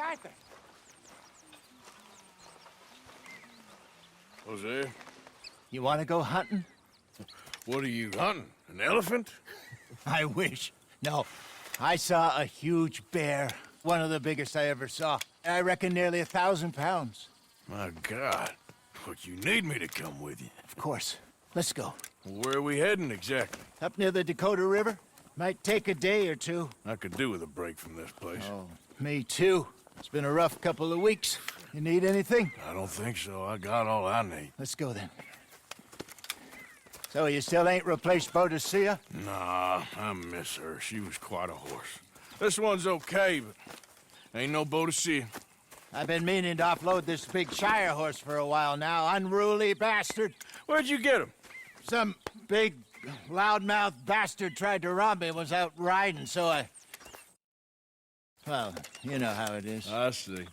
Arthur. Hosea, You want to go hunting? what are you hunting? An elephant? I wish. No, I saw a huge bear. One of the biggest I ever saw. I reckon nearly 1,000 pounds. My God. But you need me to come with you. Of course. Let's go. Where are we heading exactly? Up near the Dakota River. Might take a day or two. I could do with a break from this place. Oh, me too. It's been a rough couple of weeks. You need anything? I don't think so. I got all I need. Let's go then. So you still ain't replaced Hosea? Nah, I miss her. She was quite a horse. This one's okay, but ain't no Hosea. I've been meaning to offload this big Shire horse for a while now. Unruly bastard. Where'd you get him? Some big, loudmouth bastard tried to rob me and was out riding, so I... Well, you know how it is. I see.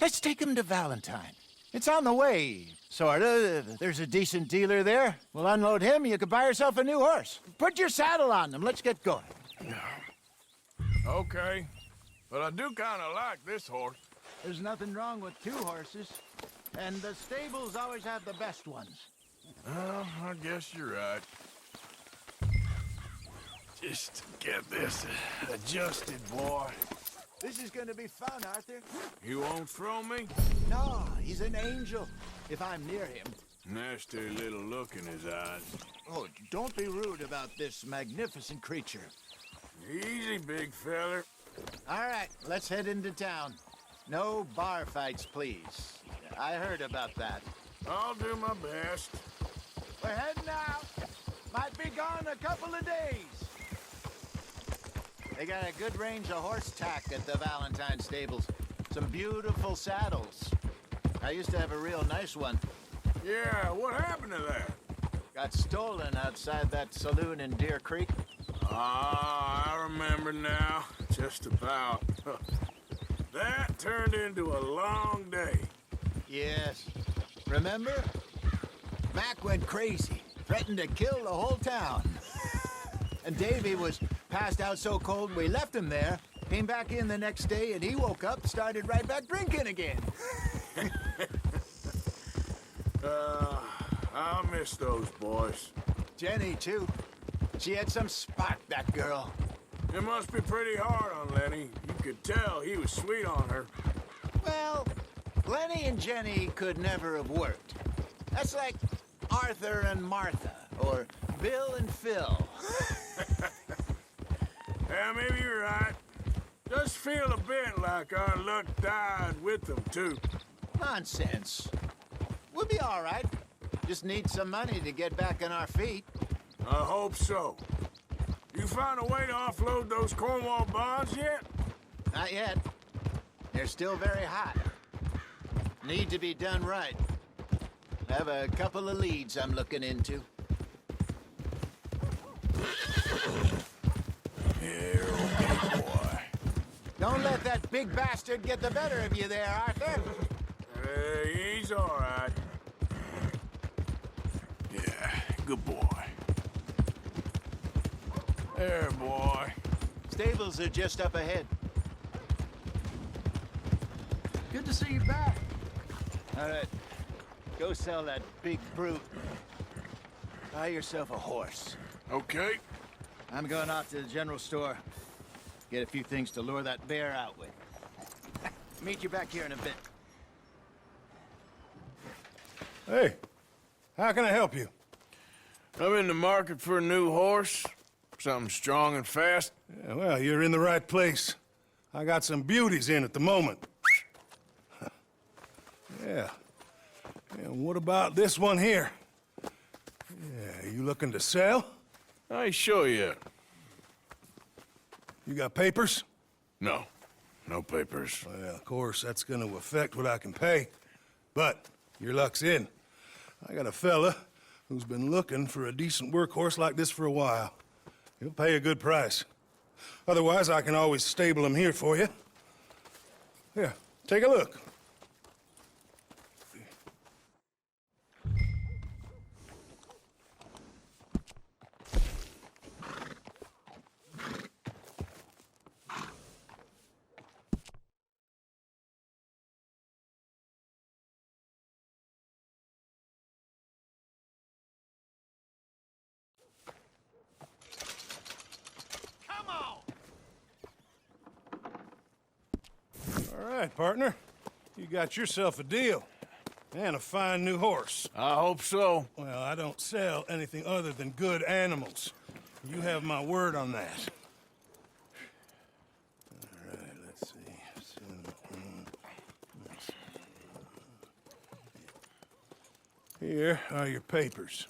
Let's take him to Valentine. It's on the way, sorta. There's a decent dealer there. We'll unload him, you could buy yourself a new horse. Put your saddle on them, let's get going. Okay. But I do kind of like this horse. There's nothing wrong with two horses, and the stables always have the best ones. Well, I guess you're right. Just get this adjusted, boy. This is gonna be fun, Arthur. You won't throw me? No, he's an angel, if I'm near him. Nasty little look in his eyes. Oh, don't be rude about this magnificent creature. Easy, big feller. All right, let's head into town. No bar fights, please. I heard about that. I'll do my best. We're heading out. Might be gone a couple of days. They got a good range of horse tack at the Valentine stables. Some beautiful saddles. I used to have a real nice one. Yeah, what happened to that? Got stolen outside that saloon in Deer Creek. Ah, I remember now. Just about. That turned into a long day. Yes. Remember? Mac went crazy, threatened to kill the whole town. And Davy was passed out so cold we left him there, came back in the next day, and he woke up, started right back drinking again. I'll miss those boys. Jenny, too. She had some spark, that girl. It must be pretty hard on Lenny. You could tell he was sweet on her. Well, Lenny and Jenny could never have worked. That's like Arthur and Martha, or Bill and Phil. Yeah, maybe you're right. Just feel a bit like our luck died with them, too. Nonsense. We'll be all right. Just need some money to get back on our feet. I hope so. You found a way to offload those Cornwall bonds yet? Not yet. They're still very hot. Need to be done right. I have a couple of leads I'm looking into. Here, okay, boy. Don't let that big bastard get the better of you there, Arthur. He's all right. Yeah, good boy. There, boy. Stables are just up ahead. Good to see you back. All right, go sell that big brute. Buy yourself a horse. Okay. I'm going out to the general store. Get a few things to lure that bear out with. Meet you back here in a bit. Hey, how can I help you? I'm in the market for a new horse. Something strong and fast. Yeah, well, you're in the right place. I got some beauties in at the moment. Yeah. And what about this one here? Yeah, you looking to sell? I ain't sure yet. You got papers? No. No papers. Well, of course, that's gonna affect what I can pay. But your luck's in. I got a fella who's been looking for a decent workhorse like this for a while. He'll pay a good price. Otherwise, I can always stable him here for you. Here, take a look. right, partner. You got yourself a deal. And a fine new horse. I hope so. Well, I don't sell anything other than good animals. You have my word on that. All right, let's see. Here are your papers.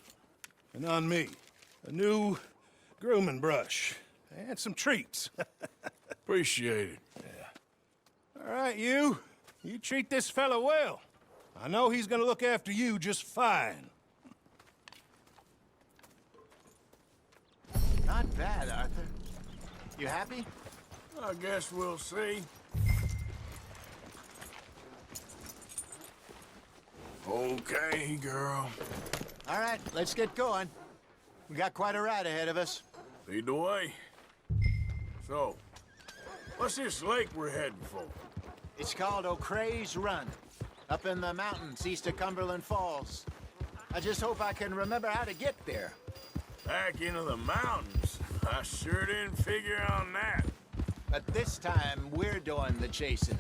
And on me, a new grooming brush. And some treats. Appreciate it. All right, you treat this fella well. I know he's gonna look after you just fine. Not bad, Arthur. You happy? I guess we'll see. Okay, girl. All right, let's get going. We got quite a ride ahead of us. Lead the way. So, what's this lake we're heading for? It's called O'Creagh's Run, up in the mountains east of Cumberland Falls. I just hope I can remember how to get there. Back into the mountains? I sure didn't figure on that. But this time, we're doing the chasing.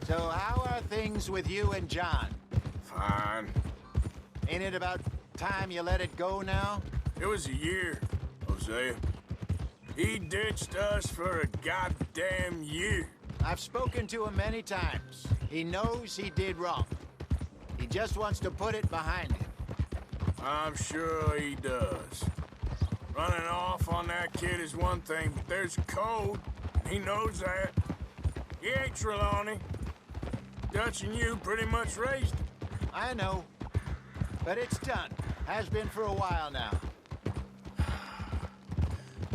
So how are things with you and John? Fine. Ain't it about time you let it go now? It was a year, Hosea. He ditched us for a goddamn year. I've spoken to him many times. He knows he did wrong. He just wants to put it behind him. I'm sure he does. Running off on that kid is one thing, but there's code. He knows that. He ain't Trelawney. Dutch and you pretty much raised him. I know. But it's done. Has been for a while now.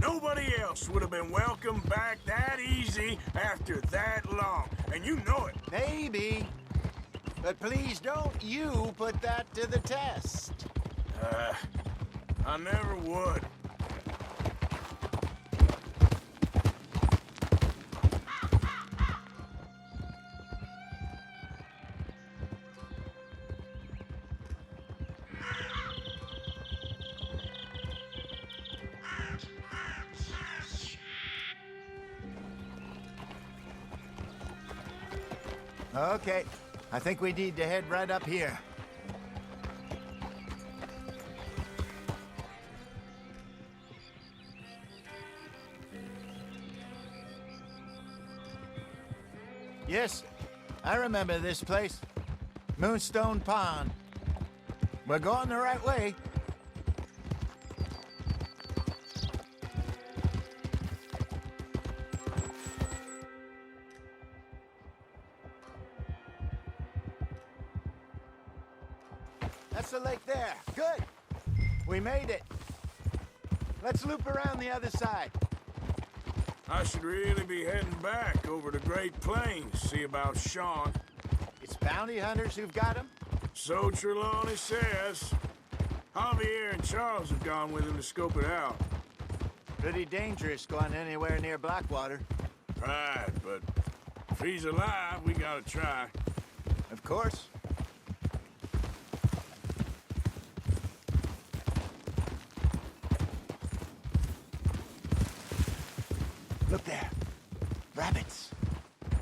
Nobody else would have been welcomed back that easy after that long. And you know it. Maybe. But please don't you put that to the test. I never would. Okay. I think we need to head right up here. Yes, I remember this place. Moonstone Pond. We're going the right way. That's the lake there. Good. We made it. Let's loop around the other side. I should really be heading back over the Great Plains, see about Sean. It's bounty hunters who've got him? So Trelawney says. Javier and Charles have gone with him to scope it out. Pretty dangerous going anywhere near Blackwater. Right, but if he's alive, we gotta try. Of course. Look there. Rabbits.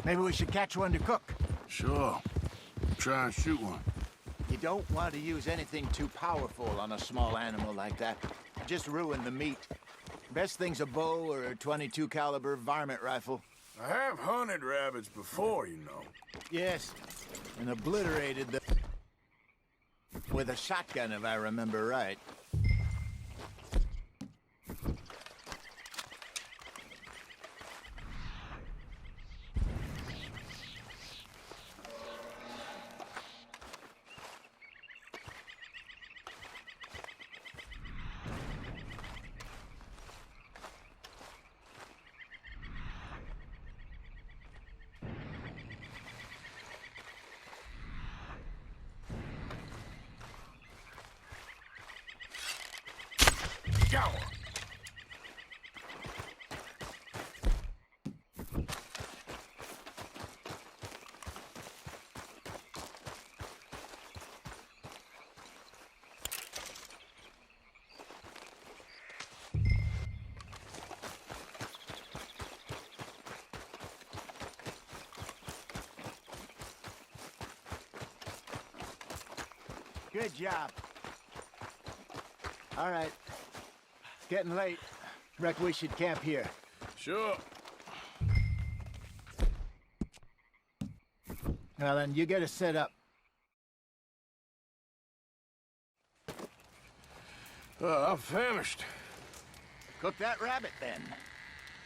Maybe we should catch one to cook. Sure. Try and shoot one. You don't want to use anything too powerful on a small animal like that. Just ruin the meat. Best thing's a bow or a .22 caliber varmint rifle. I have hunted rabbits before, you know. Yes, and obliterated them with a shotgun, if I remember right. Go! Good job. All right. It's getting late. Reckon we should camp here. Sure. Well, then, you get us set up. I'm famished. Cook that rabbit, then.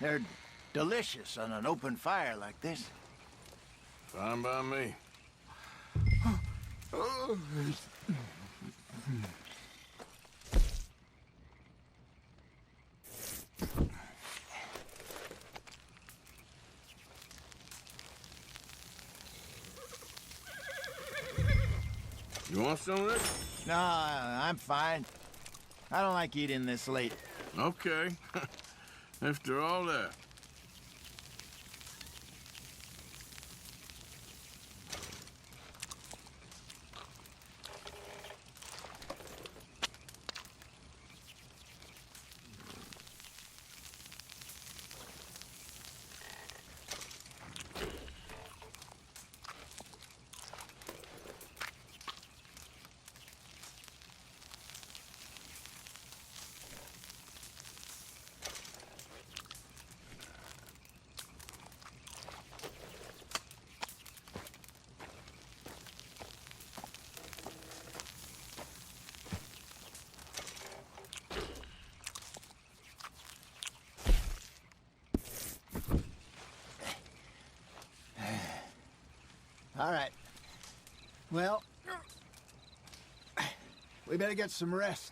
They're delicious on an open fire like this. Fine by me. You want some of this? No, I'm fine. I don't like eating this late. Okay. After all that. All right. Well, we better get some rest.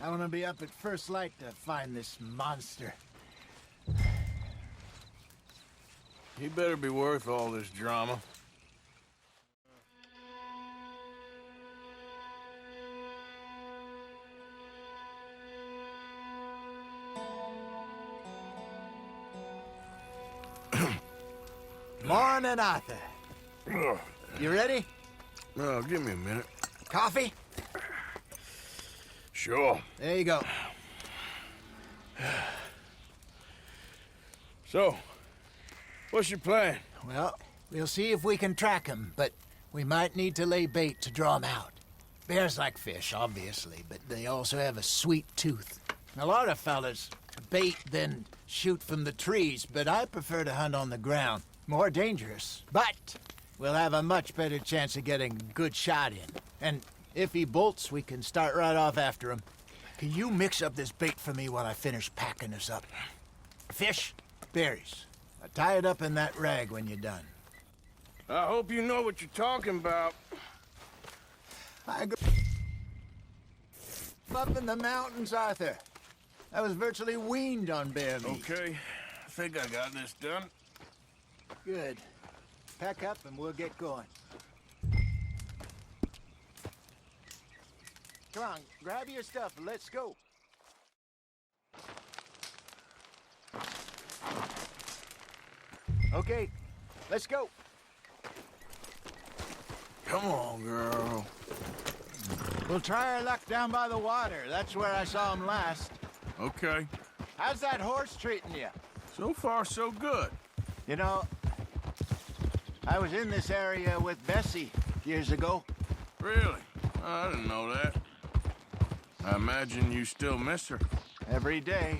I want to be up at first light to find this monster. He better be worth all this drama. Morning, Arthur. Ugh. You ready? Well, give me a minute. Coffee? Sure. There you go. So, what's your plan? Well, we'll see if we can track him, but we might need to lay bait to draw him out. Bears like fish, obviously, but they also have a sweet tooth. A lot of fellas bait, then shoot from the trees, but I prefer to hunt on the ground. More dangerous, but we'll have a much better chance of getting a good shot in. And if he bolts, we can start right off after him. Can you mix up this bait for me while I finish packing this up? Fish, berries. Tie it up in that rag when you're done. I hope you know what you're talking about. I grew up in the mountains, Arthur. I was virtually weaned on bear meat. Okay, I think I got this done. Good. Pack up and we'll get going. Come on, grab your stuff and let's go. Okay, let's go. Come on, girl. We'll try our luck down by the water. That's where I saw him last. Okay. How's that horse treating you? So far, so good. You know, I was in this area with Bessie years ago. Really? I didn't know that. I imagine you still miss her. Every day.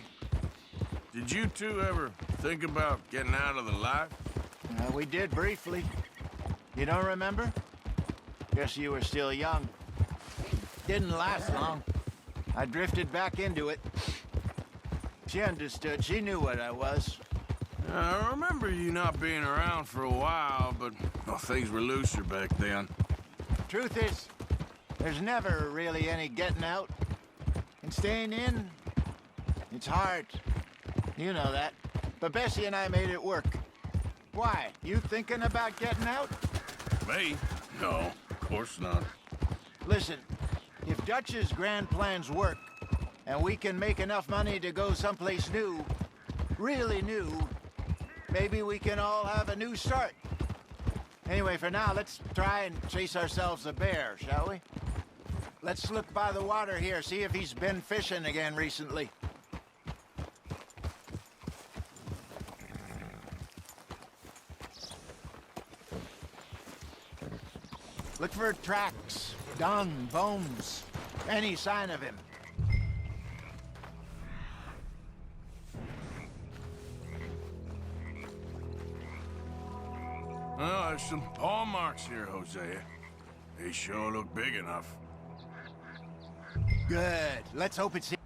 Did you two ever think about getting out of the life? We did briefly. You don't remember? Guess you were still young. Didn't last long. I drifted back into it. She understood. She knew what I was. I remember you not being around for a while, but well, things were looser back then. Truth is, there's never really any getting out. And staying in, it's hard. You know that. But Bessie and I made it work. Why? You thinking about getting out? Me? No, of course not. Listen, if Dutch's grand plans work, and we can make enough money to go someplace new, really new, maybe we can all have a new start. Anyway, for now, let's try and chase ourselves a bear, shall we? Let's look by the water here, see if he's been fishing again recently. Look for tracks, dung, bones, any sign of him. Well, there's some paw marks here, Hosea. They sure look big enough. Good. Let's hope it's him.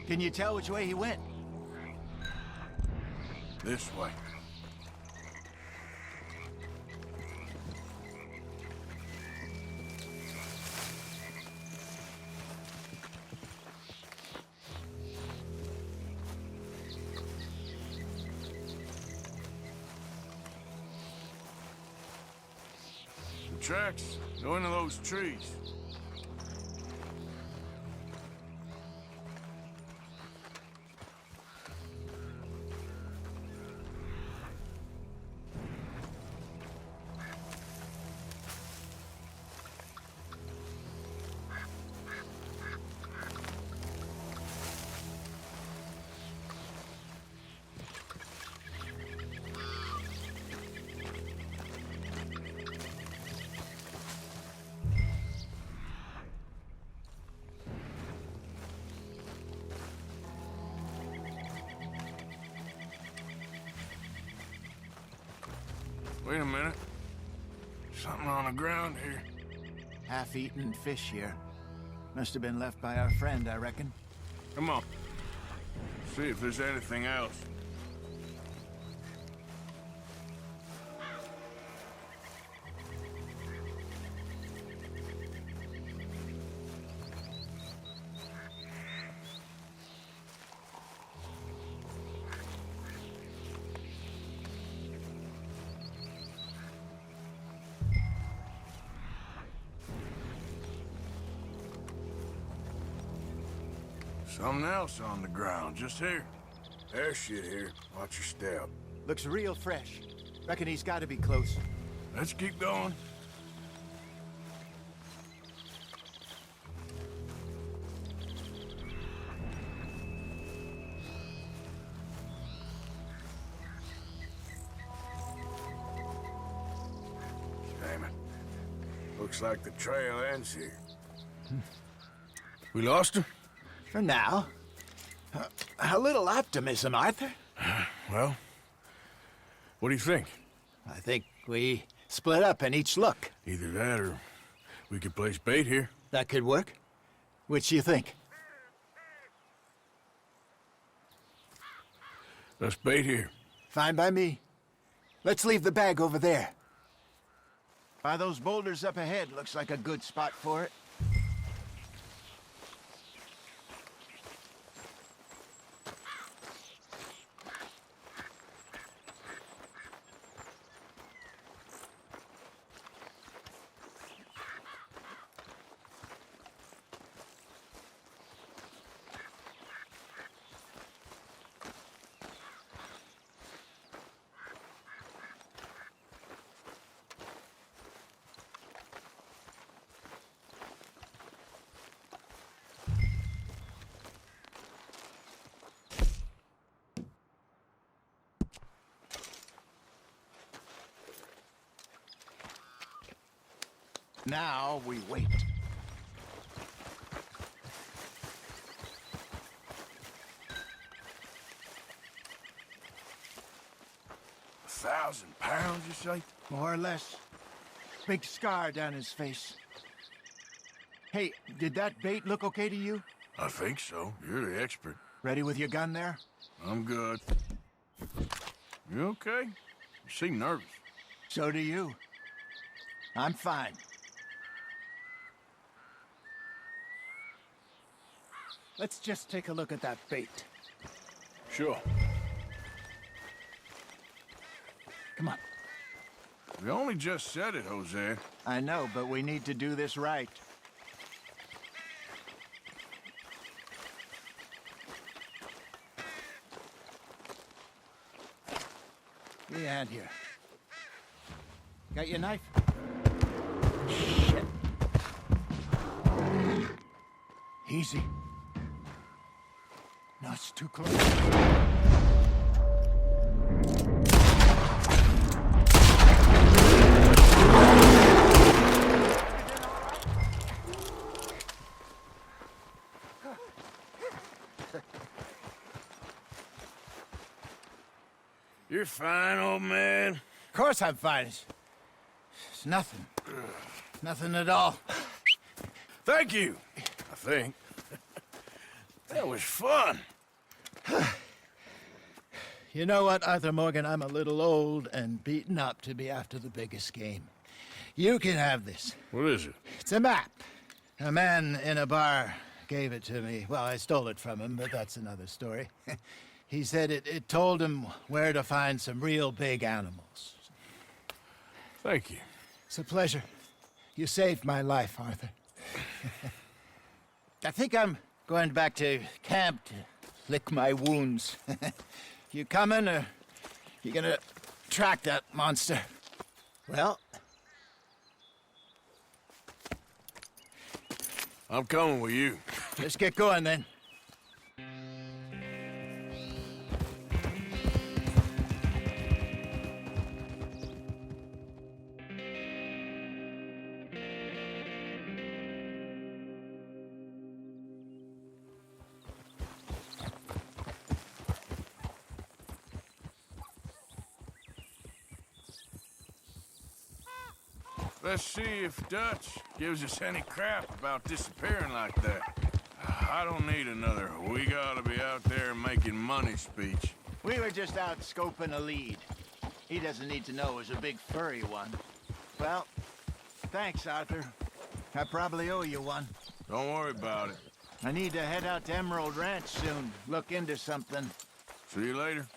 Can you tell which way he went? This way. The tracks go into those trees. Wait a minute. Something on the ground here. Half-eaten fish here. Must have been left by our friend, I reckon. Come on. See if there's anything else. Something else on the ground, just here. There's shit here. Watch your step. Looks real fresh. Reckon he's got to be close. Let's keep going. Damn it. Looks like the trail ends here. We lost her? For now. A little optimism, Arthur. Well, what do you think? I think we split up and each look. Either that or we could place bait here. That could work. Which you think? Let's bait here. Fine by me. Let's leave the bag over there. By those boulders up ahead, looks like a good spot for it. Now we wait. £1,000, you say? More or less. Big scar down his face. Hey, did that bait look okay to you? I think so. You're the expert. Ready with your gun there? I'm good. You okay? You seem nervous. So do you. I'm fine. Let's just take a look at that bait. Sure. Come on. We only just said it, Hosea. I know, but we need to do this right. Give me a hand here. Got your knife? Shit. Easy. No, it's too close. You're fine, old man. Of course I'm fine. It's nothing. Nothing at all. Thank you, I think. That was fun. You know what, Arthur Morgan? I'm a little old and beaten up to be after the biggest game. You can have this. What is it? It's a map. A man in a bar gave it to me. Well, I stole it from him, but that's another story. He said it told him where to find some real big animals. Thank you. It's a pleasure. You saved my life, Arthur. I think I'm going back to camp to lick my wounds. You coming, or you gonna track that monster? Well, I'm coming with you. let's get going then. Let's see if Dutch gives us any crap about disappearing like that. I don't need another "we gotta be out there making money" speech. We were just out scoping a lead. He doesn't need to know it was a big furry one. Well, thanks, Arthur. I probably owe you one. Don't worry about it. I need to head out to Emerald Ranch soon. Look into something. See you later.